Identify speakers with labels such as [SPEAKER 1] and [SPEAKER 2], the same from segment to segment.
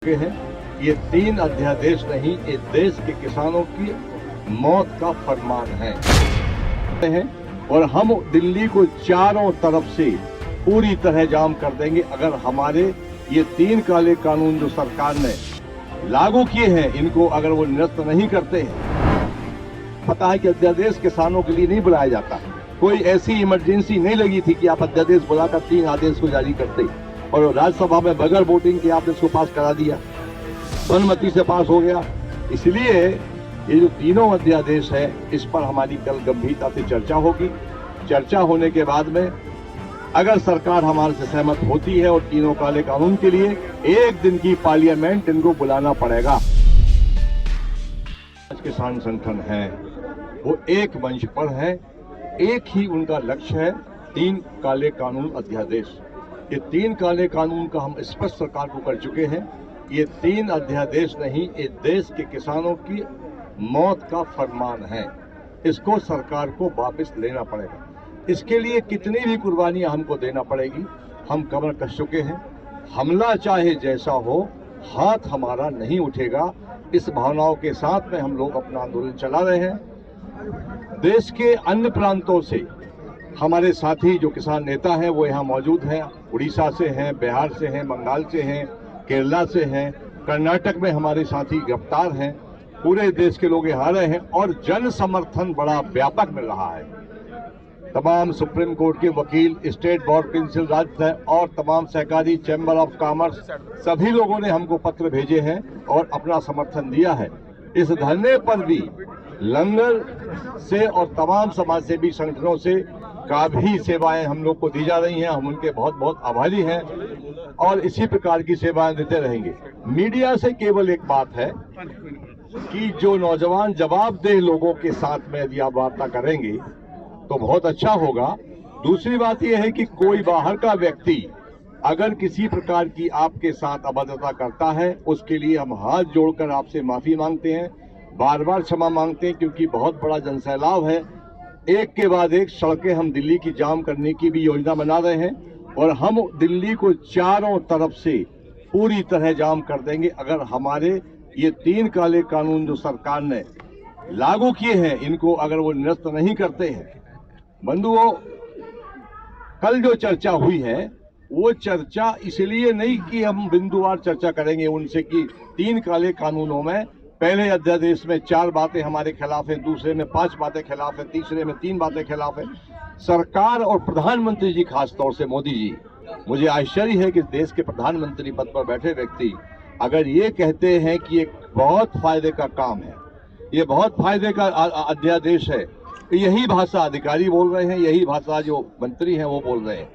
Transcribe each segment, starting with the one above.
[SPEAKER 1] चुके हैं। ये 3 अध्यादेश नहीं, ये देश के किसानों की मौत का फरमान है और हम दिल्ली को चारों तरफ से पूरी तरह जाम कर देंगे अगर हमारे ये 3 काले कानून जो सरकार ने लागू किए हैं इनको अगर वो निरस्त नहीं करते हैं। पता है कि अध्यादेश किसानों के लिए नहीं बुलाया जाता, कोई ऐसी इमरजेंसी नहीं लगी थी कि आप अध्यादेश बुलाकर 3 आदेश को जारी करते और राज्यसभा में बगैर वोटिंग के आपने इसको पास करा दिया, अनुमति से पास हो गया। इसलिए ये जो तीनों अध्यादेश है इस पर हमारी कल गंभीरता से चर्चा होगी। चर्चा होने के बाद में अगर सरकार हमारे से सहमत होती है और तीनों काले कानून के लिए 1 दिन की पार्लियामेंट इनको बुलाना पड़ेगा। आज किसान संगठन है वो एक मंच पर है, एक ही उनका लक्ष्य है 3 काले कानून अध्यादेश। ये 3 काले कानून का हम स्पष्ट सरकार को कर चुके हैं। ये 3 अध्यादेश नहीं, ये देश के किसानों की मौत का फरमान है। इसको सरकार को वापस लेना पड़ेगा। इसके लिए कितनी भी कुर्बानियां हमको देना पड़ेगी, हम कमर कस चुके हैं। हमला चाहे जैसा हो, हाथ हमारा नहीं उठेगा। इस भावनाओं के साथ में हम लोग अपना आंदोलन चला रहे हैं। देश के अन्य प्रांतों से हमारे साथी जो किसान नेता हैं वो यहाँ मौजूद हैं। उड़ीसा से हैं, बिहार से हैं, बंगाल से हैं, केरला से हैं, कर्नाटक में हमारे साथी गिरफ्तार हैं। पूरे देश के लोग यहाँ आ रहे हैं और जन समर्थन बड़ा व्यापक मिल रहा है। तमाम सुप्रीम कोर्ट के वकील, स्टेट बोर्ड प्रिंसिपल राज्य और तमाम सहकारी चैम्बर ऑफ कॉमर्स सभी लोगों ने हमको पत्र भेजे हैं और अपना समर्थन दिया है। इस धरने पर भी लंगर से और तमाम समाज सेवी संगठनों से काफी सेवाएं हम लोग को दी जा रही हैं। हम उनके बहुत बहुत आभारी हैं और इसी प्रकार की सेवाएं देते रहेंगे। मीडिया से केवल एक बात है कि जो नौजवान जवाबदेह लोगों के साथ में यदि आप वार्ता करेंगे तो बहुत अच्छा होगा। दूसरी बात यह है कि कोई बाहर का व्यक्ति अगर किसी प्रकार की आपके साथ अभद्रता करता है उसके लिए हम हाथ जोड़कर आपसे माफी मांगते हैं, बार बार क्षमा मांगते हैं, क्योंकि बहुत बड़ा जनसैलाब है। एक के बाद एक सड़कें हम दिल्ली की जाम करने की भी योजना बना रहे हैं और हम दिल्ली को चारों तरफ से पूरी तरह जाम कर देंगे अगर हमारे ये 3 काले कानून जो सरकार ने लागू किए हैं इनको अगर वो निरस्त नहीं करते हैं। बंधुओं, कल जो चर्चा हुई है वो चर्चा इसलिए नहीं कि हम बिंदुवार चर्चा करेंगे उनसे कि 3 काले कानूनों में पहले अध्यादेश में 4 बातें हमारे खिलाफ है, दूसरे में 5 बातें खिलाफ है, तीसरे में 3 बातें खिलाफ है। सरकार और प्रधानमंत्री जी, खास तौर से मोदी जी, मुझे आश्चर्य है कि देश के प्रधानमंत्री पद पर बैठे व्यक्ति अगर ये कहते हैं कि ये बहुत फायदे का काम है, ये बहुत फायदे का अध्यादेश है, यही भाषा अधिकारी बोल रहे हैं, यही भाषा जो मंत्री हैं वो बोल रहे हैं।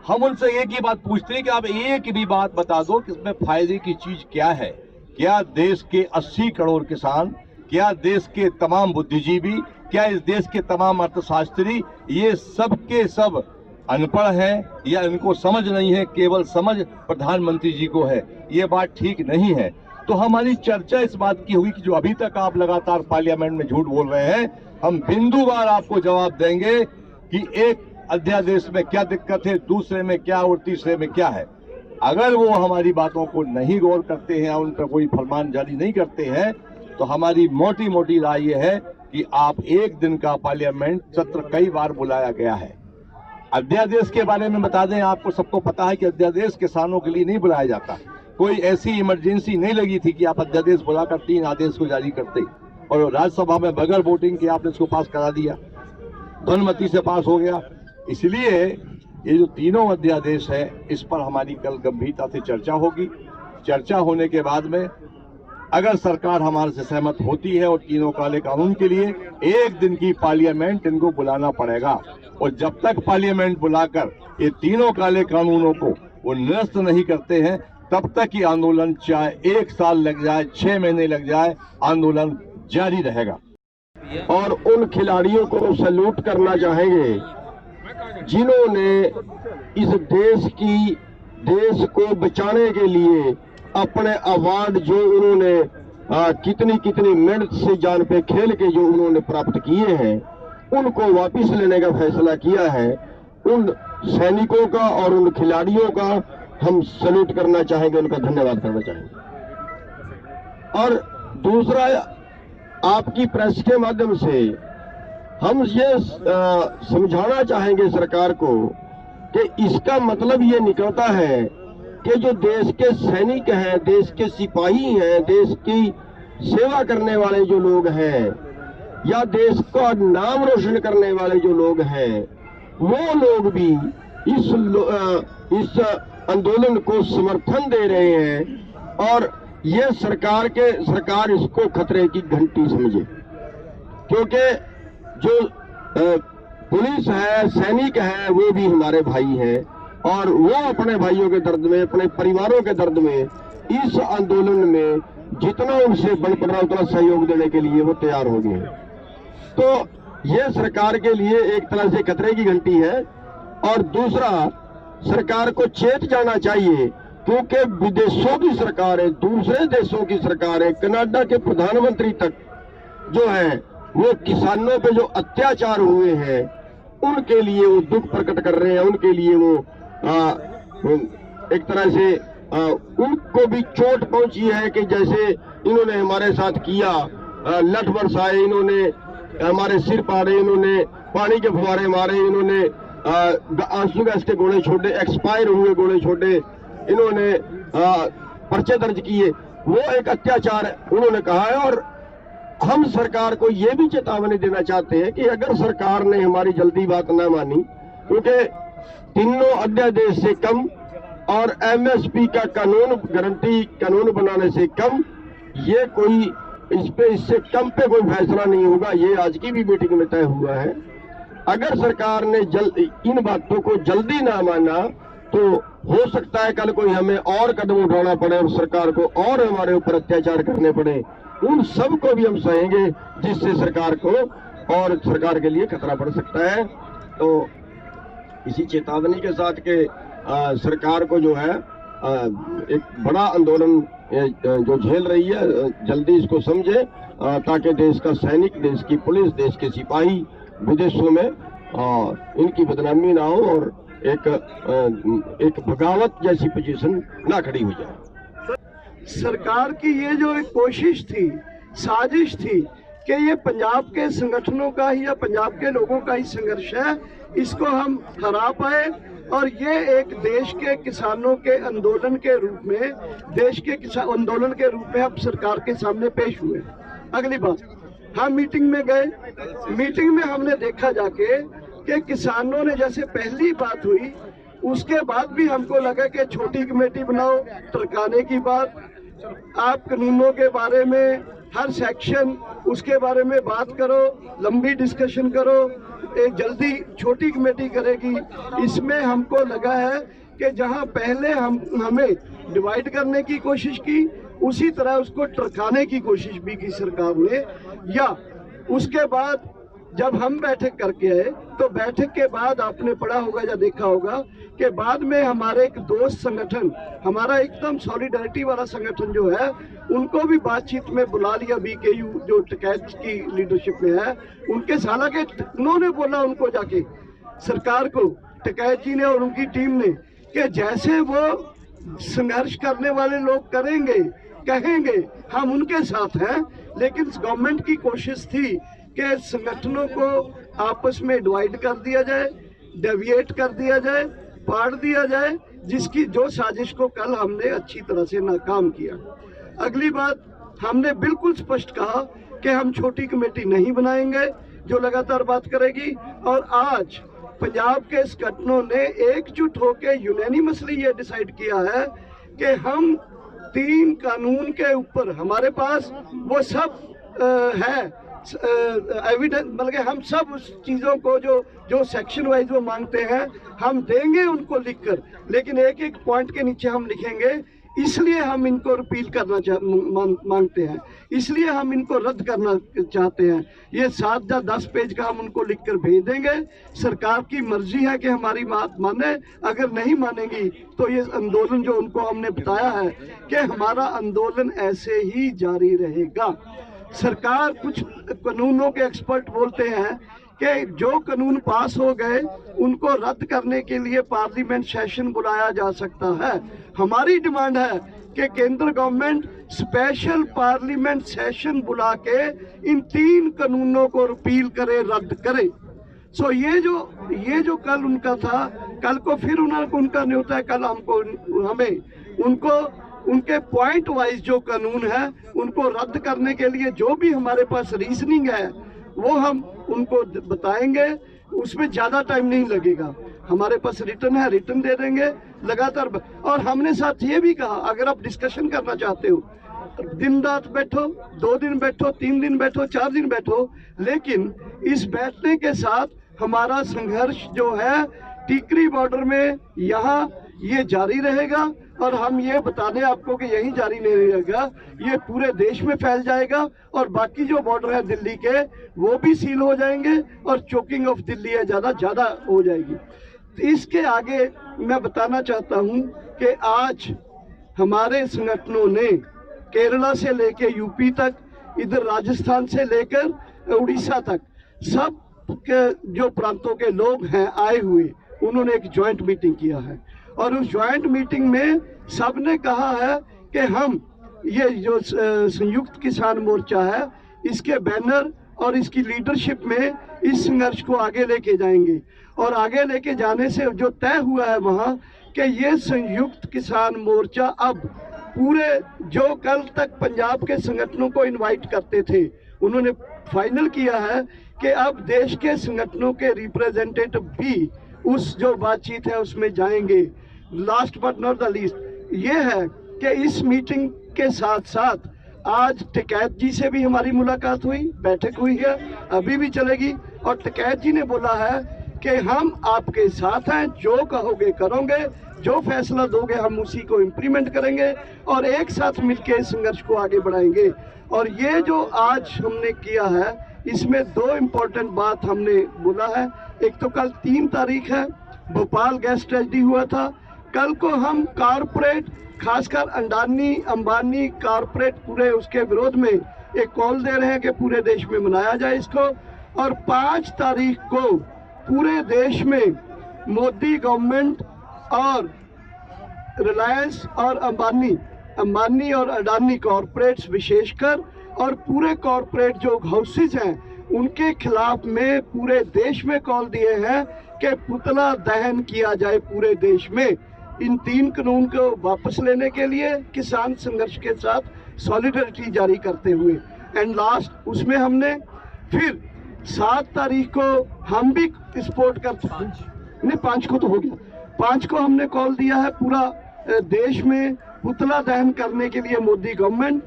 [SPEAKER 1] हम उनसे एक ही बात पूछते हैं कि आप एक भी बात बता दो कि इसमें फायदे की चीज क्या है। क्या देश के 80 करोड़ किसान, क्या देश के तमाम बुद्धिजीवी, क्या इस देश के तमाम अर्थशास्त्री ये सब के सब अनपढ़ हैं या इनको समझ नहीं है, केवल समझ प्रधानमंत्री जी को है? ये बात ठीक नहीं है। तो हमारी चर्चा इस बात की हुई कि जो अभी तक आप लगातार पार्लियामेंट में झूठ बोल रहे हैं, हम बिंदुवार आपको जवाब देंगे कि एक अध्यादेश में क्या दिक्कत है, दूसरे में क्या और तीसरे में क्या है। अगर वो हमारी बातों को नहीं गौर करते हैं, उन पर कोई फरमान जारी नहीं करते हैं, तो हमारी मोटी मोटी राय ये है कि आप 1 दिन का पार्लियामेंट सत्र कई बार बुलाया गया है। अध्यादेश के बारे में बता दें, आपको सबको पता है कि अध्यादेश किसानों के लिए नहीं बुलाया जाता, कोई ऐसी इमरजेंसी नहीं लगी थी कि आप अध्यादेश बुलाकर 3 आदेश को जारी करते और राज्यसभा में बगैर वोटिंग के आपने इसको पास करा दिया, अनुमति से पास हो गया। इसलिए ये जो तीनों अध्यादेश है इस पर हमारी कल गंभीरता से चर्चा होगी। चर्चा होने के बाद में अगर सरकार हमारे से सहमत होती है और तीनों काले कानून के लिए 1 दिन की पार्लियामेंट इनको बुलाना पड़ेगा और जब तक पार्लियामेंट बुलाकर ये तीनों काले कानूनों को वो निरस्त नहीं करते हैं तब तक ये आंदोलन चाहे 1 साल लग जाए, 6 महीने लग जाए, आंदोलन जारी रहेगा।
[SPEAKER 2] और उन खिलाड़ियों को सैल्यूट करना चाहेंगे जिन्होंने इस देश को बचाने के लिए अपने अवार्ड जो उन्होंने कितनी कितनी मेहनत से जान पे खेल के जो उन्होंने प्राप्त किए हैं उनको वापस लेने का फैसला किया है। उन सैनिकों का और उन खिलाड़ियों का हम सैल्यूट करना चाहेंगे, उनका धन्यवाद करना चाहेंगे। और दूसरा, आपकी प्रेस के माध्यम से हम ये समझाना चाहेंगे सरकार को कि इसका मतलब ये निकलता है कि जो देश के सैनिक हैं, देश के सिपाही हैं, देश की सेवा करने वाले जो लोग हैं या देश का नाम रोशन करने वाले जो लोग हैं, वो लोग भी इस आंदोलन को समर्थन दे रहे हैं और ये सरकार इसको खतरे की घंटी समझे, क्योंकि जो पुलिस है, सैनिक है, वो भी हमारे भाई हैं और वो अपने भाइयों के दर्द में, अपने परिवारों के दर्द में, इस आंदोलन में जितना उनसे बन पड़ रहा उतना सहयोग देने के लिए वो तैयार हो गए। तो ये सरकार के लिए एक तरह से खतरे की घंटी है। और दूसरा, सरकार को चेत जाना चाहिए, क्योंकि विदेशों की सरकारें, दूसरे देशों की सरकारें, कनाडा के प्रधानमंत्री तक जो है वो किसानों पे जो अत्याचार हुए हैं उनके लिए वो दुख प्रकट कर रहे हैं, उनके लिए वो एक तरह से उनको भी चोट पहुंची है कि जैसे इन्होंने हमारे साथ किया, लठ बरसाए, इन्होंने हमारे सिर पाड़े, इन्होंने पानी के फुहारे मारे, इन्होंने आंसू गैस के गोले छोड़े, एक्सपायर हुए गोले छोड़े, इन्होंने पर्चे दर्ज किए, वो एक अत्याचार उन्होंने कहा है। और हम सरकार को ये भी चेतावनी देना चाहते हैं कि अगर सरकार ने हमारी जल्दी बात न मानी, क्योंकि तीनों अध्यादेश से कम और एमएसपी का कानून, गारंटी कानून बनाने से कम, ये कोई इससे कम पे कोई फैसला नहीं होगा, ये आज की भी मीटिंग में तय हुआ है। अगर सरकार ने इन बातों को जल्दी ना माना तो हो सकता है कल कोई हमें और कदम उठाना पड़े और सरकार को और हमारे ऊपर अत्याचार करने पड़े। उन सब को भी हम सहेंगे जिससे सरकार को और सरकार के लिए खतरा पड़ सकता है। तो इसी चेतावनी के साथ के सरकार को जो है एक बड़ा आंदोलन जो झेल रही है, जल्दी इसको समझे, ताकि देश का सैनिक, देश की पुलिस, देश के सिपाही विदेशों में इनकी बदनामी ना हो और एक बगावत जैसी पोजीशन ना खड़ी हो जाए।
[SPEAKER 3] सरकार की ये जो एक कोशिश थी, साजिश थी कि ये पंजाब के संगठनों का ही या पंजाब के लोगों का ही संघर्ष है, इसको हम हरा पाए और ये एक देश के किसानों के आंदोलन के रूप में, देश के किसान आंदोलन के रूप में अब सरकार के सामने पेश हुए। अगली बात, हम मीटिंग में गए, मीटिंग में हमने देखा जाके कि किसानों ने, जैसे पहली बात हुई उसके बाद भी हमको लगा कि छोटी कमेटी बनाओ, टरकाने की बात, आप कानूनों के बारे में हर सेक्शन उसके बारे में बात करो, लंबी डिस्कशन करो, एक जल्दी छोटी कमेटी करेगी। इसमें हमको लगा है कि जहां पहले हमें डिवाइड करने की कोशिश की, उसी तरह उसको टरकाने की कोशिश भी की सरकार ने। या उसके बाद जब हम बैठक करके आए तो बैठक के बाद आपने पढ़ा होगा या देखा होगा कि बाद में हमारे एक दोस्त संगठन, हमारा एकदम सॉलिडारिटी वाला संगठन जो है, उनको भी बातचीत में बुला लिया, बीकेयू जो टिकैत की लीडरशिप में है उनके, हालांकि उन्होंने बोला उनको जाके सरकार को, टिकैत जी ने और उनकी टीम ने, कि जैसे वो संघर्ष करने वाले लोग करेंगे, कहेंगे, हम उनके साथ हैं। लेकिन गवर्नमेंट की कोशिश थी कि संगठनों को आपस में डिवाइड कर दिया जाए, डेविएट कर दिया जाए, पाड़ दिया जाए, जिसकी जो साजिश को कल हमने अच्छी तरह से नाकाम किया। अगली बात, हमने बिल्कुल स्पष्ट कहा कि हम छोटी कमेटी नहीं बनाएंगे जो लगातार बात करेगी। और आज पंजाब के संगठनों ने एकजुट होकर यूनैनिमसली ये डिसाइड किया है कि हम 3 कानून के ऊपर, हमारे पास वो सब है एविडेंस, बल्कि हम सब उस चीज़ों को जो सेक्शन वाइज वो मांगते हैं हम देंगे उनको लिखकर, लेकिन एक एक पॉइंट के नीचे हम लिखेंगे इसलिए हम इनको रिपील करना मांगते हैं, इसलिए हम इनको रद्द करना चाहते हैं। ये 7 या 10 पेज का हम उनको लिखकर भेज देंगे। सरकार की मर्जी है कि हमारी बात माने, अगर नहीं मानेगी तो ये आंदोलन जो उनको हमने बताया है कि हमारा आंदोलन ऐसे ही जारी रहेगा। सरकार, कुछ कानूनों के एक्सपर्ट बोलते हैं कि जो कानून पास हो गए उनको रद्द करने के लिए पार्लियामेंट सेशन बुलाया जा सकता है। हमारी डिमांड है कि केंद्र गवर्नमेंट स्पेशल पार्लियामेंट सेशन बुला के इन 3 कानूनों को रिपील करे, रद्द करे। सो ये जो कल उनका था, कल को फिर उनका न्योता है, कल उनको उनके पॉइंट वाइज जो कानून है उनको रद्द करने के लिए जो भी हमारे पास रीजनिंग है वो हम उनको बताएंगे। उसमें ज़्यादा टाइम नहीं लगेगा, हमारे पास रिटर्न है, रिटर्न दे देंगे लगातार। और हमने साथ ये भी कहा, अगर आप डिस्कशन करना चाहते हो दिन रात बैठो, 2 दिन बैठो, 3 दिन बैठो, 4 दिन बैठो, लेकिन इस बैठने के साथ हमारा संघर्ष जो है टीकरी बॉर्डर में यहाँ ये जारी रहेगा। और हम ये बता दें आपको कि यही जारी नहीं रहेगा, ये पूरे देश में फैल जाएगा और बाकी जो बॉर्डर है दिल्ली के वो भी सील हो जाएंगे और चोकिंग ऑफ दिल्ली है ज़्यादा हो जाएगी। तो इसके आगे मैं बताना चाहता हूँ कि आज हमारे संगठनों ने केरला से लेकर यूपी तक, इधर राजस्थान से लेकर उड़ीसा तक, सब के जो प्रांतों के लोग हैं आए हुए, उन्होंने एक ज्वाइंट मीटिंग किया है। और उस ज्वाइंट मीटिंग में सब ने कहा है कि हम ये जो संयुक्त किसान मोर्चा है इसके बैनर और इसकी लीडरशिप में इस संघर्ष को आगे लेके जाएंगे। और आगे लेके जाने से जो तय हुआ है वहाँ कि ये संयुक्त किसान मोर्चा अब पूरे जो कल तक पंजाब के संगठनों को इनवाइट करते थे, उन्होंने फाइनल किया है कि अब देश के संगठनों के रिप्रेजेंटेटिव भी उस जो बातचीत है उसमें जाएंगे। Last but not the least ये है कि इस मीटिंग के साथ साथ आज टिकैत जी से भी हमारी मुलाकात हुई, बैठक हुई है, अभी भी चलेगी। और टिकैत जी ने बोला है कि हम आपके साथ हैं, जो कहोगे करोगे, जो फैसला दोगे हम उसी को इम्प्लीमेंट करेंगे और एक साथ मिलकर इस संघर्ष को आगे बढ़ाएंगे। और ये जो आज हमने किया है इसमें 2 इम्पोर्टेंट बात हमने बोला है। एक तो कल 3 तारीख है, भोपाल गैस ट्रेजेडी हुआ था। कल को हम कारपोरेट, खासकर अडानी अंबानी कारपोरेट, पूरे उसके विरोध में एक कॉल दे रहे हैं कि पूरे देश में मनाया जाए इसको। और 5 तारीख को पूरे देश में मोदी गवर्नमेंट और रिलायंस और अंबानी और अडानी कॉरपोरेट्स विशेषकर और पूरे कॉरपोरेट जो हाउसेज हैं उनके खिलाफ में पूरे देश में कॉल दिए हैं कि पुतला दहन किया जाए पूरे देश में। इन 3 कानून को वापस लेने के लिए किसान संघर्ष के साथ सॉलिडरिटी जारी करते हुए। एंड लास्ट उसमें हमने फिर 7 तारीख को हम भी सपोर्ट करते हैं, नहीं 5 को तो हो गया, 5 को हमने कॉल दिया है पूरा देश में पुतला दहन करने के लिए Modi government,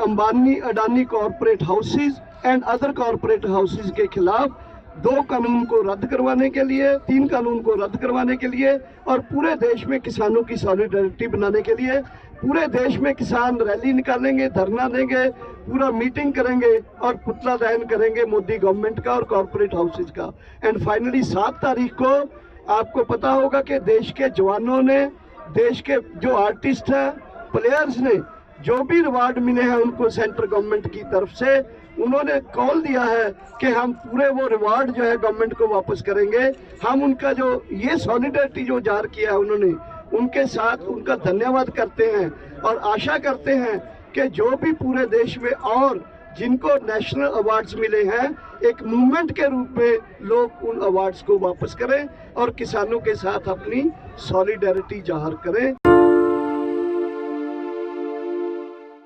[SPEAKER 3] Ambani Adani corporate houses and other corporate houses के खिलाफ 2 कानून को रद्द करवाने के लिए, 3 कानून को रद्द करवाने के लिए और पूरे देश में किसानों की सॉलिडरिटी बनाने के लिए। पूरे देश में किसान रैली निकालेंगे, धरना देंगे, पूरा मीटिंग करेंगे और पुतला दहन करेंगे मोदी गवर्नमेंट का और कॉरपोरेट हाउसेज का। एंड फाइनली 7 तारीख को आपको पता होगा कि देश के जवानों ने, देश के जो आर्टिस्ट हैं, प्लेयर्स ने जो भी रिवार्ड मिले हैं उनको सेंट्रल गवर्नमेंट की तरफ से, उन्होंने कॉल दिया है कि हम पूरे वो रिवार्ड जो है गवर्नमेंट को वापस करेंगे। हम उनका जो ये सॉलिडरिटी जो जाहिर किया है उन्होंने, उनके साथ उनका धन्यवाद करते हैं और आशा करते हैं कि जो भी पूरे देश में और जिनको नेशनल अवार्ड्स मिले हैं एक मूवमेंट के रूप में लोग उन अवार्ड्स को वापस करें और किसानों के साथ अपनी सॉलिडरिटी जाहिर करें।